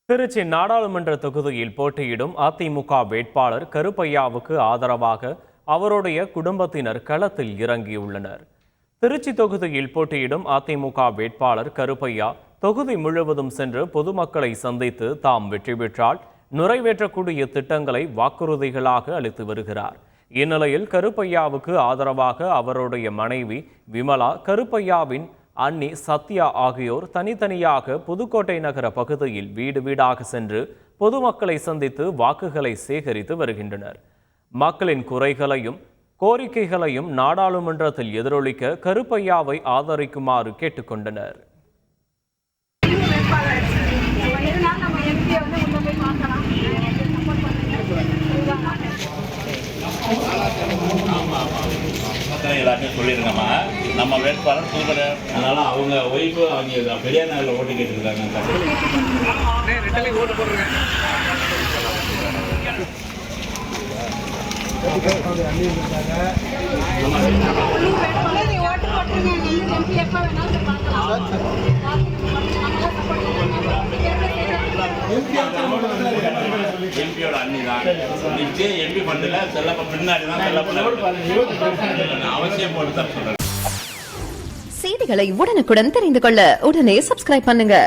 திருச்சி நாடாளுமன்ற தொகுதியில் போட்டியிடும் அதிமுக வேட்பாளர் கருப்பையாவுக்கு ஆதரவாக அவருடைய குடும்பத்தினர் களத்தில் இறங்கியுள்ளனர். திருச்சி தொகுதியில் போட்டியிடும் அதிமுக வேட்பாளர் கருப்பையா தொகுதி முழுவதும் சென்று பொதுமக்களை சந்தித்து தாம் வெற்றி பெற்றால் நிறைவேற்றக்கூடிய திட்டங்களை வாக்குறுதிகளாக அளித்து வருகிறார். இந்நிலையில் கருப்பையாவுக்கு ஆதரவாக அவருடைய மனைவி விமலா, கருப்பையாவின் அண்ணி சத்யா ஆகியோர் தனித்தனியாக புதுக்கோட்டை நகர பகுதியில் வீடு வீடாக சென்று பொதுமக்களை சந்தித்து வாக்குகளை சேகரித்து வருகின்றனர். மக்களின் குறைகளையும் கோரிக்கைகளையும் நாடாளுமன்றத்தில் எதிரொலிக்க கருப்பையாவை ஆதரிக்குமாறு கேட்டுக்கொண்டனர். எல்லாத்தையும் சொல்லியிருங்கம்மா. நம்ம வேட்பாளர் சூப்பர். அதனால அவங்க ஒய்ஃபு அவங்க பெரியார் நகரில் ஓட்டு கேட்டுருக்காங்க. எம்பியோட அண்ணி தான் நிச்சயம் எம்பி பண்ணல செல்லப்ப பின்னாடி தான் அவசியம் போட்டு தான் சொல்றேன். செய்திகளை உடனுக்குடன் தெரிந்து கொள்ள உடனே சப்ஸ்கிரைப் பண்ணுங்க.